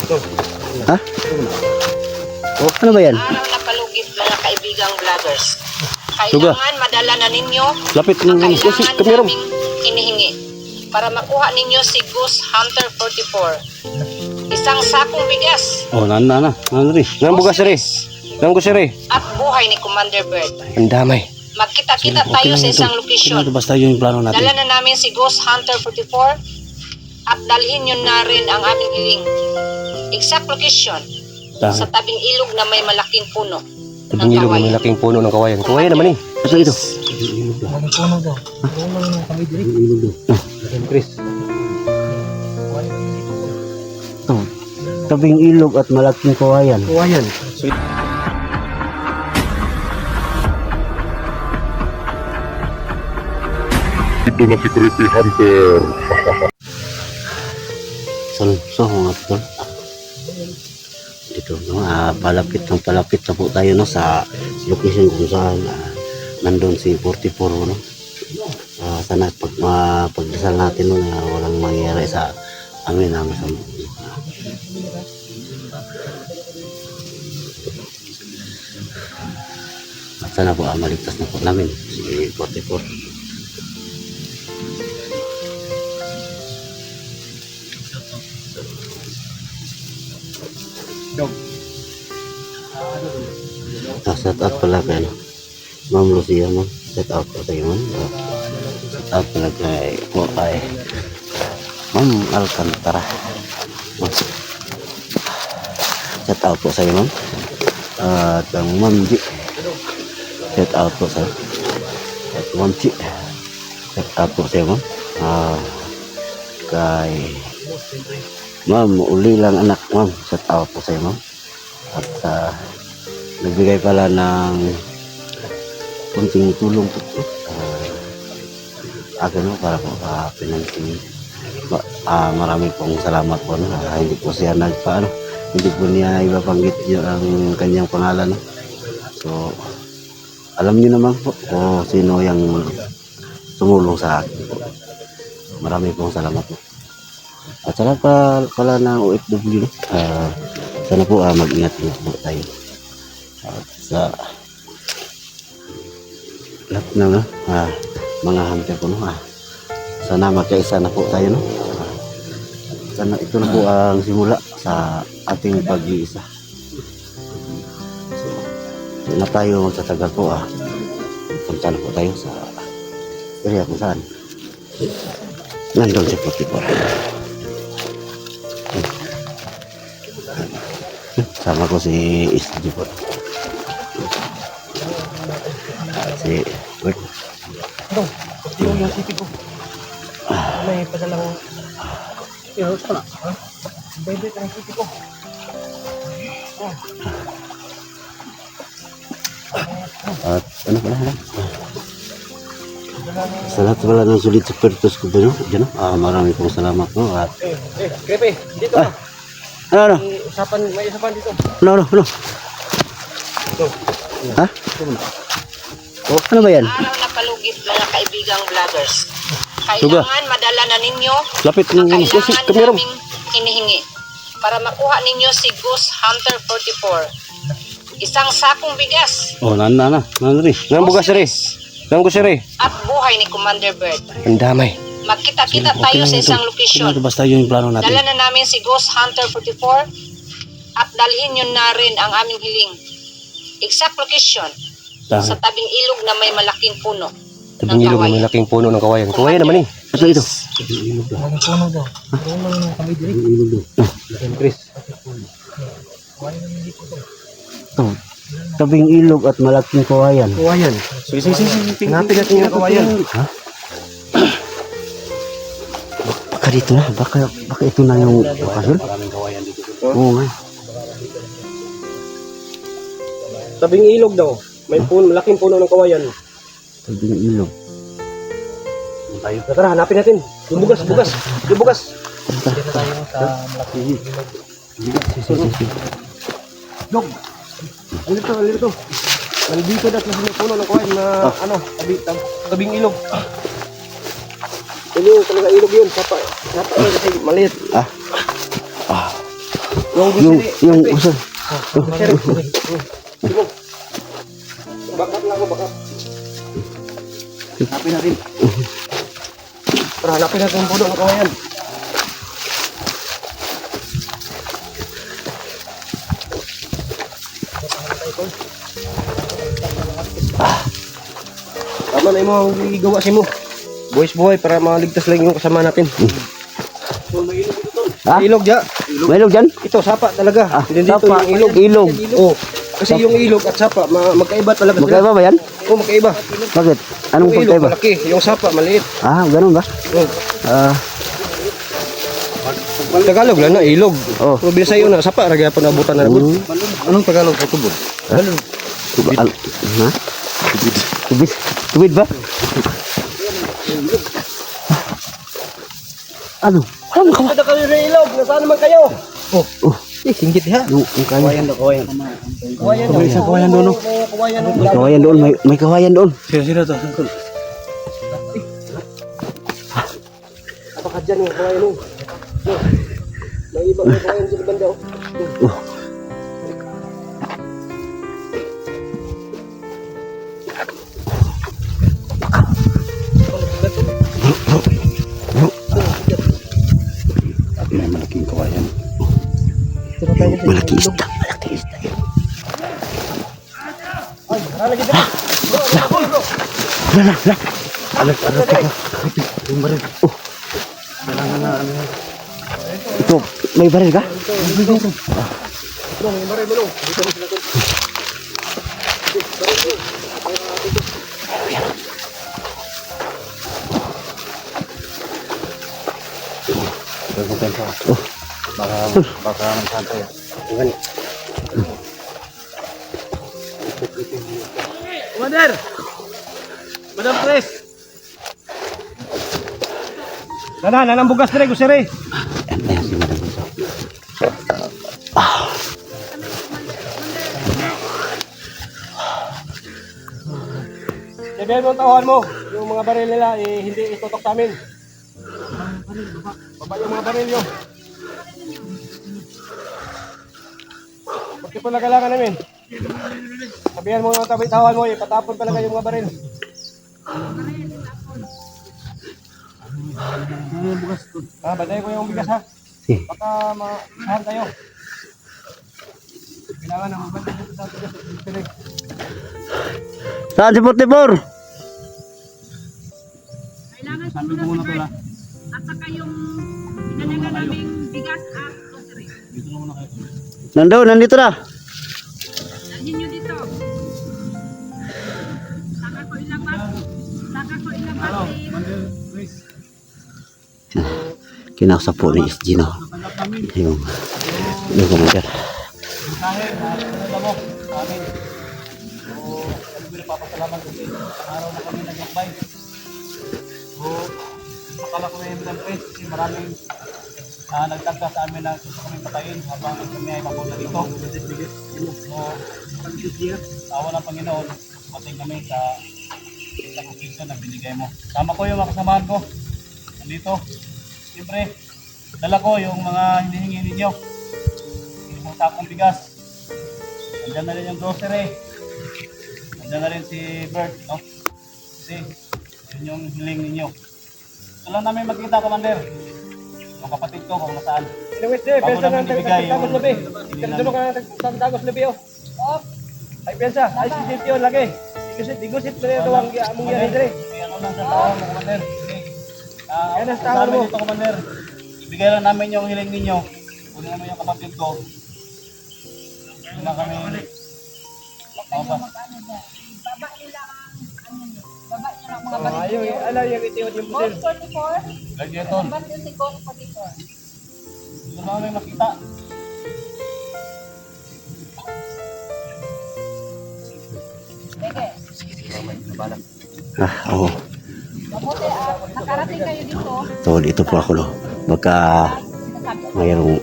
Ha? Oh, ano ba yan? Araw na palugit mga kaibigang vloggers. Suga. Kailangan madala na ninyo Lapit ang ng kailangan kamera. naming hinihingi para makuha ninyo si Goose Hunter 44. Isang sakong bigas Oh, nana. Nana rin. Nang bugas rin. Nang bugas rin. at buhay ni Commander Bird. Ang damay. Magkita-kita tayo sa isang lokasyon. Basta yun yung plano natin. Dala na namin si Ghost Hunter 44 at dalhin nyo na rin ang aming hiling. Exact location sa tabing ilog na may malaking puno Tabing ilog na may laking puno ng kawayan. Kawayan naman eh. Ito ito. Ang puno daw. Puno ng kami diri. Ilog daw. Chris. Ito. Tabing ilog at malaking kawayan. Kawayan. Ito na si Creepy Hunter. So mga tol. Dito no, palapit na po tayo no sa location kung saan nandun si 44 no. Sana pagdasal natin no na walang mangyari sa amin na masama. At sana po maligtas na po namin si 44. Shout out pala kay Ma'am Lucia mo. Shout out po sa iyo man. Shout out pala kay Ma'am Alcantara. Shout out po sa iyo ma'am. At ang Ma'am G. Shout out po sa at Ma'am Chi. Shout out po sa iyo ma'am. Kay Ma'am uli lang anak ma'am. Shout out po sa iyo ma'am. At nagbigay pala ng kunting tulong po no, para po financing. Marami pong salamat po no. Hindi po siya hindi po niya ibabanggit ang kanyang pangalan no. So alam niyo naman po kung sino yung tumulong sa akin po. Marami pong salamat po. At salamat pala ng OFW no. Sana po mag-ingat po tayo. At sa lahat na mga hunter po no, sana magkaisa na po tayo no. Sana ito na po ang simula sa ating pag-iisa. So na tayo magtatagal po punta na po tayo sa area kung saan nandun si 44. Sama ko si Isdi po. Si Bert. Ito yung city ko. May padalang ito na. Bebe ang city ko. At ano pala ha? Sa lahat pala ng sulit sa pertos ko dyan, marami pong salamat po. At Creepy, dito ka. ano? May usapan dito. Ano? Ha? Oh, ano ba yan? Araw na palugit mga kaibigang vloggers. Suga. Kailangan madala na ninyo Lapit ang ng kailangan kamera. naming hinihingi para makuha ninyo si Goose Hunter 44. Isang sakong bigas Oh, nana rin. Nang bugas rin. Nang bugas rin. at buhay ni Commander Bird. Ang damay. Magkita-kita tayo sa isang lokasyon. Basta yun yung plano natin. Dala na namin si Ghost Hunter 44 at dalhin nyo na rin ang aming hiling. Exact location sa tabing ilog na may malaking puno Tabing ilog na may laking puno ng kawayan. Kawayan naman eh. Ito ito. Ang puno daw. Puno ng kami diri. Ilog daw. Chris. Ito. Tabing ilog at malaking kawayan. Kawayan. Sige. Hanapin natin yung kawayan. Ha? Baka dito na. Baka ito na yung lokasyon. Oo nga. Tabing ilog daw. May puno, malaking puno ng kawayan. Tabing ilog. Tara, hanapin natin. Yung bugas. Dito tayo sa malaking ilog. Dog. Alito. Nandito na sa may puno ng kawayan na tabing ilog. Ano yung talaga ilog yun? Sapa kasi maliit. yung usan. Bakat lang ako, bakat. Hanapin natin. Para hanapin natin yung puno ng kawayan. Tama na yung mga igawa si mo. Buwis buhay para maligtas lang yung kasama natin. Ha? Ilog dya. May ilog dyan? Ito, sapa talaga. Hindi dito Sapa. yung ilog. Ilog. Oh, kasi yung ilog at sapa, magkaiba talaga. Magkaiba ba yan? Oh, magkaiba. Bakit? Anong Yung ilog pagkaiba? malaki, yung sapa maliit. Ah, ganun ba? Oh. Ah, Tagalog lang na ilog. Oh. So, Bisayo na sapa ra gyapon abutan na nabot. Anong Tagalog sa tubod? Balon. ha? Tubig. Tubig ba? Ano? Ano ka ba? Kada kayo sa ilog, nasaan naman kayo? Oh, Oh, singgit ha. yung kawayan. Kawayan. Isang kawayan doon, no? Kawayan no. May kawayan doon. May kawayan doon. Sino to? Apakah dyan yung kawayan no? May ibang kawayan sa banda oh. Oh. May malaking kawayan. Malaking isda. Malaking isda. Wala. Teka. Yung baril. Oh. Ito, may baril ka? Oh. Baka magsantay. Commander! Madam Pres! Nanang bugas dire gusere. Ayan si Madam Gusto. Sabihan mo ang tauhan mo, yung mga baril nila hindi itutok sa amin. Baba yung mga baril yun. Pagkipon na kailangan namin. Sabihan mo ang tauhan mo, ipatapon talaga yung mga baril. Banday ko yung bigas ha. Baka maasahan tayo. Kailangan ng banday dito sa bigas. Saan si Putipor? Kailangan sumunod sa bird. At saka yung pinalaga naming bigas at grocery. Nandito na. Dalhin nyo dito. Saka ko ilang bag. Kinausap po ni Gino. Yung commander. Kahit pinadala mo sa amin. So, kami pinapapasalamat kasi araw na kami nag-lakbay. So, akala ko na yung Madam Pres kasi maraming nagtagka sa amin na gusto kami patayin habang kami ay mapunta dito. So, awa ng Panginoon, mating kami sa position na binigay mo. Tama ko yung mga kasamahan ko. Nandito. Siyempre, dala ko yung mga hinihingi ninyo. Isang sakong bigas. Nandiyan na rin yung grocery. Nandiyan na rin si Bert, no? Kasi, yun yung hiling ninyo. Ito lang namin magkita, Commander. Yung kapatid ko kung nasaan. Anyways, Bago namin ibigay yung labi. hiling Kandulo namin. ka nagtagos labi, oh. Oh. Ay, pensa. Ay, si yun lagi. Digusit mo rin ito ang among yan, Andre. May ano lang sa tao mo, Commander. Okay. Yan ang Sa tao amin mo. dito, Commander. Ibigay lang namin yung hiling ninyo. Kunin namin yung kapatid ko. Hindi na kami... Baba nila ang ano nyo. Baba nila ang mga Ah, yung, ala, yung itiwad yung Code pusil. 44. Gladiator. Ba't yung si Code 44? Hindi na kami makita. Sige. Oo. Mabuti nakarating kayo dito. So, dito po ako, no. Baka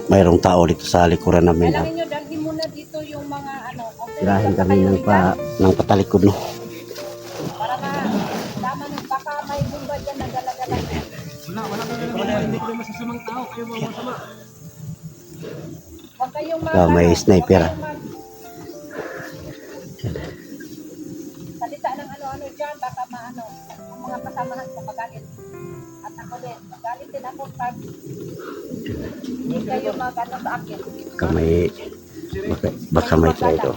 mayroong tao dito sa likuran namin. Kailangan nyo dalhin muna dito yung mga ano. Tirahin kami ng patalikod, no. Para malaman nyo. Baka may bumba dyan na dala-dala. Wala, hindi ko masasamang tao. Kayo mga masama. Huwag kayong May sniper. salita ng ano-ano dyan, baka maano, ang mga kasamahan ko magalit. At ako din, magalit din ako pag hindi kayo magano sa akin. Baka may traitor.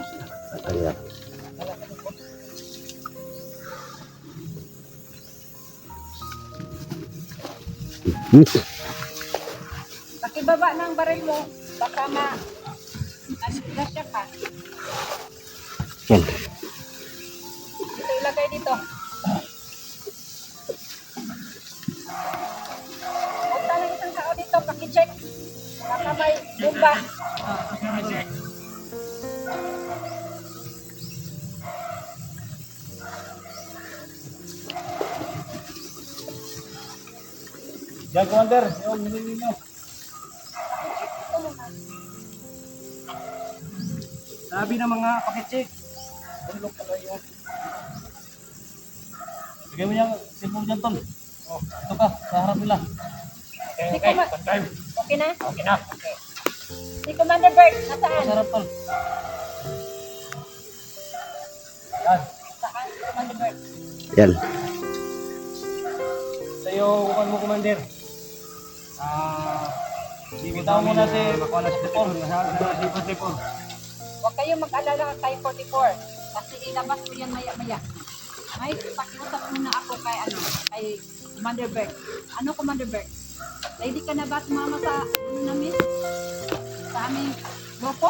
Ayan. Pakibaba ng baril mo, baka disgrasya ka. Yan. Ito ilagay dito. Punta ng isang tao dito, pakicheck. Baka may bomba. Yan, Commander. Yung hinili nyo. Sabi ng mga pakitsik. Tulog pala yun. Bigyan mo niyang cellphone dyan, Tol. Oh, ito ka, sa harap nila. Si okay na? Okay na. Si Commander Bert, nasaan? Sa harap, Tol. Yan. Saan si Commander Bert? Yan. Sa'yo, kukan mo, Commander. Bibitaw mo na si Makuha si Tipor. Huwag kayong mag-alala kay 44. Kasi ilabas ko yan maya-maya. May pakiusap muna ako kay Commander Bert. Ano Commander Bert? Ready ka na ba sumama sa namin? Sa aming grupo?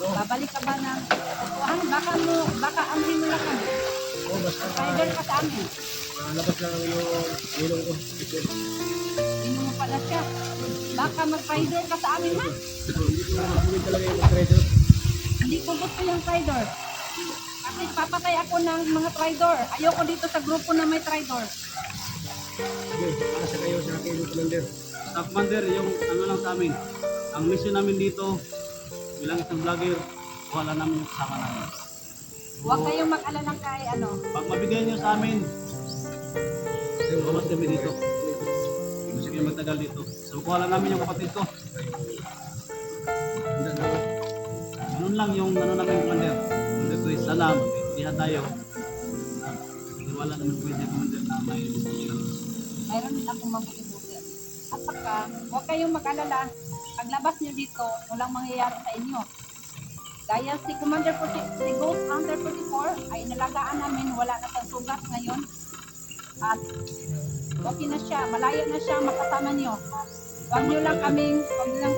Babalik ka ba ng kutuhan? Baka amuhin mo lang kami. Rider ka sa amin. Labas lang yung ilong ko. Inom mo pala siya. Baka mag-rider ka sa amin man. Hindi talaga yung mag-trader. Hindi ko gusto yung rider. Kasi papatay ako ng mga tridor. Ayoko dito sa grupo na may tridor. Sige, para sa kayo sa akin, Commander. Sa Commander, yung ano lang sa amin. Ang mission namin dito, bilang isang vlogger, wala namin yung kasama namin. Huwag kayong mag-alala kay Pag mabigay niyo sa amin, bawas kami dito. Hindi gusto kayo magtagal dito. So, kuha lang namin yung kapatid ko. Ganun lang yung ano namin, Commander. Commander Chris, sana magkaibigan tayo. Wala naman pwede, Commander, na may mayroon din akong mabuti-buti. At saka, huwag kayong mag-alala. Paglabas nyo dito, walang mangyayari sa inyo. Dahil si Commander si Ghost Hunter 44 ay nalagaan namin, wala na siyang sugat ngayon. At okay na siya, malayo na siya makasama nyo. Huwag nyo lang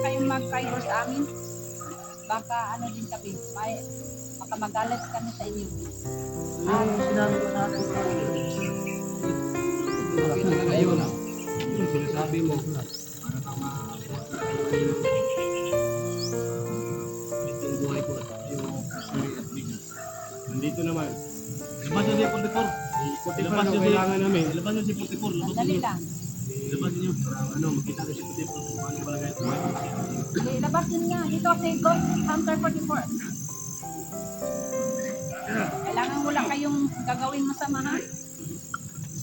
kayong mag-rider sa amin. Baka din kami, baka magalit kami sa inyo. Ang sinabi ko sa akin, okay na kayo na. Yung sinasabi mo, para tama yung buhay ko at yung kasuri at bigyan. Nandito naman. Labas nyo si Putifor. Labas nyo kailangan namin. Labas nyo si Putifor. Madali lang. Labas nyo. Makita rin si Putifor. Paano pala kayo tumayo? Okay, labas din nga. Dito si Ghost Hunter 44. Kailangan wala kayong gagawin masama ha.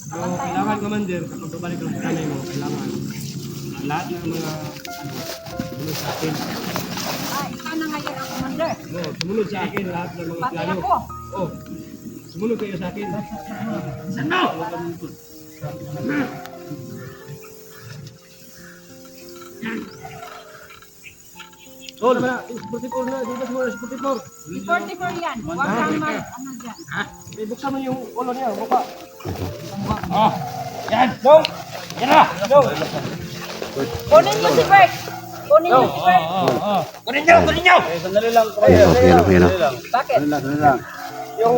So, kailangan, Commander, kapag babalik ang kanay mo, kailangan lahat ng mga sumunod sa akin. Ikaw na ngayon ang commander. No, sumunod sa akin lahat ng mga Pati plano. ako. Oh, sumunod kayo sa akin. Sano? Oh, naman na. Sportifor na. Di ba siguro sportifor? Si 44 yan. Huwag kang dyan. Buksan mo yung ulo niya. Buka. Oh, yan. Dong. Yan na. Dong. Kunin mo si Bert. Kunin mo si Bert. Kunin nyo. Kunin nyo. Sandali lang. Ayan. Bakit? Yung...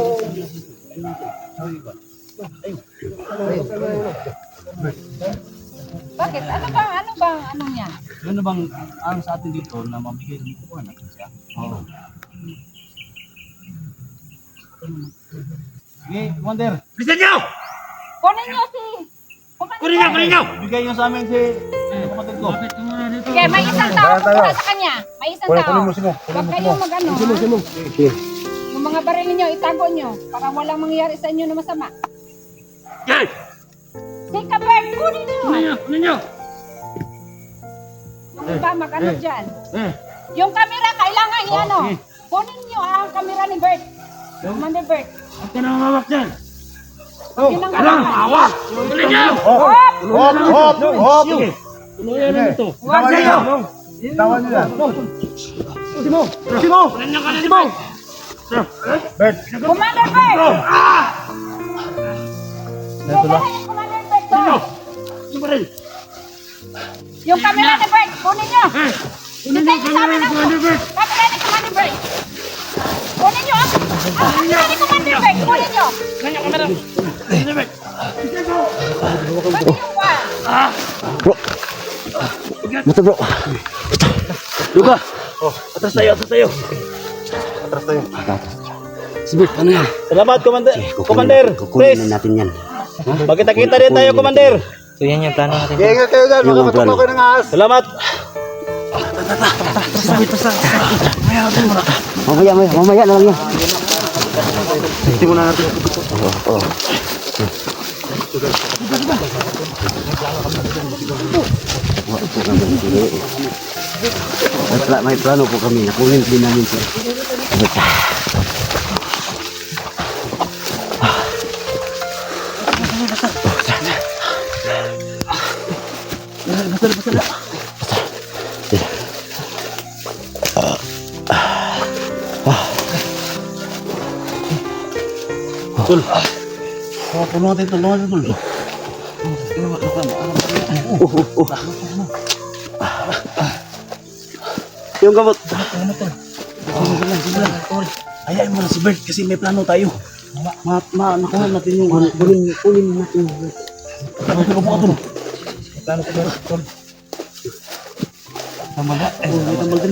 Bakit? Ano niya? Ano bang ang sa atin dito na mabigay ng kukuha natin siya? Oo. Okay, Commander. Bilisan nyo! Kunin niyo si... Kunin nyo! Bigay nyo sa amin si kapatid ko. Sige, may isang tao kukuha sa kanya. May isang tao. Huwag kayong mag-ano ha. Yung mga baril niyo, itago nyo. Para walang mangyayari sa inyo na masama. Yan! Sige, Bert, kunin niyo. Kunin nyo! Yung iba mag-ano dyan. Yung camera, kailangan Oh, ano. sige. Kunin nyo ang camera ni Bert. Commander Bert. Huwag ka na mamawak dyan. Yun ang hawak. Hop! Hop! Sige. Tuloyan na ito. Huwag kayo. Tawan nyo yan. Simo! Simo! Simo! Bert! Commander Bert! Kailangan yung Commander Bert to. Yung camera ni Bert, kunin nyo. Kunin nyo sa amin ang camera ni Commander Bert. Kunin nyo ang camera ni Commander Bert. Kunin nyo. Pati yung one. Bro. Mata bro. Luka! Atras tayo, atras tayo. Si Bert, ano yan? Salamat, Commander. Commander, Kukunin please. na natin yan. Magkita-kita din tayo, Commander. So yan yung plano natin. Ingat kayo dyan, Yung ang plano. Salamat. Mamaya na lang yan. Hindi mo na natin. Oh. May plano po kami. Nakunin din namin siya. Tulungan natin, tulungan natin. Yung gamot. Ayayin mo na si Bert kasi may plano tayo. Nakuha natin yung Kunin natin. plano ko po ito. Plano ko Bert. Tambal ba? Tambal din.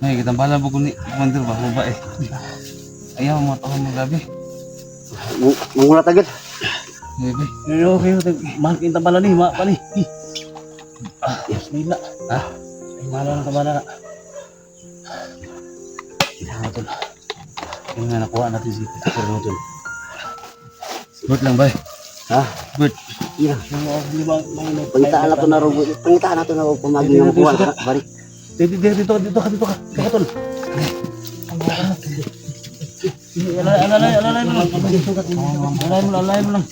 Ay, kitambala po ni Commander ba? Ba eh. Ayaw mo taon mo gabi. Mangulat agad. Gabi. Okay, mahal kayong tambala ni, pa ni. Yes, may na. Ha? Ay, mahal ang tambala na. Yung nga nakuha natin si Peter Newton. Bert lang ba? Ha? Bert. Iya. Di ba, may Pangitaan na to na ro. Pangitaan na to na ro. Pumagi ng buwan. Bari. Dito ka. Dito ka, tol. Alalay mo lang. Alalay mo lang.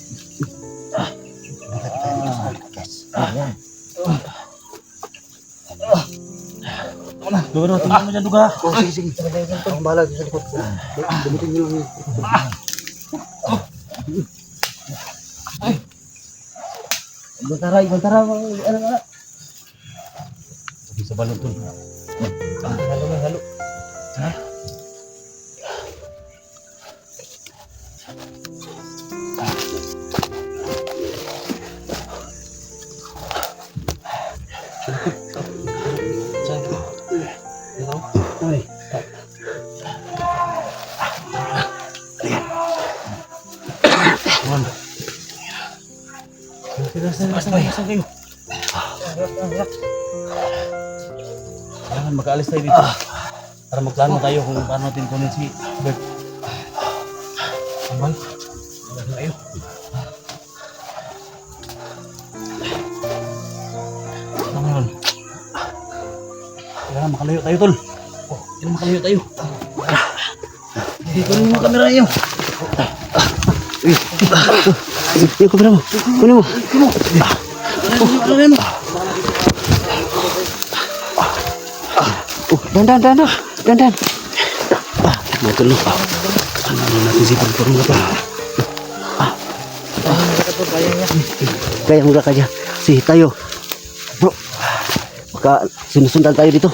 Duro, tingnan mo dyan, duga. Sige. Ang bahala sa likod. Dumitin nyo lang yun. Bantara. Ano na? Sabi sa balon, tol. Halo. Ay. Saan kayo? Kailangan mag-aalis tayo dito. Para magplano tayo kung paano natin kunin si Bert. Ambal. Wala tayo. Tama yun. Kailangan makalayo tayo, tol. Kailangan makalayo tayo. Kunin mo ang kamera niyo. Yung kamera mo. Kunin mo. Alalayan mo. Dandan. Matulog. Ano natin si Pagpuro na to? Kaya mula ka dyan. Sige tayo. Bro. Baka sinusundan tayo dito.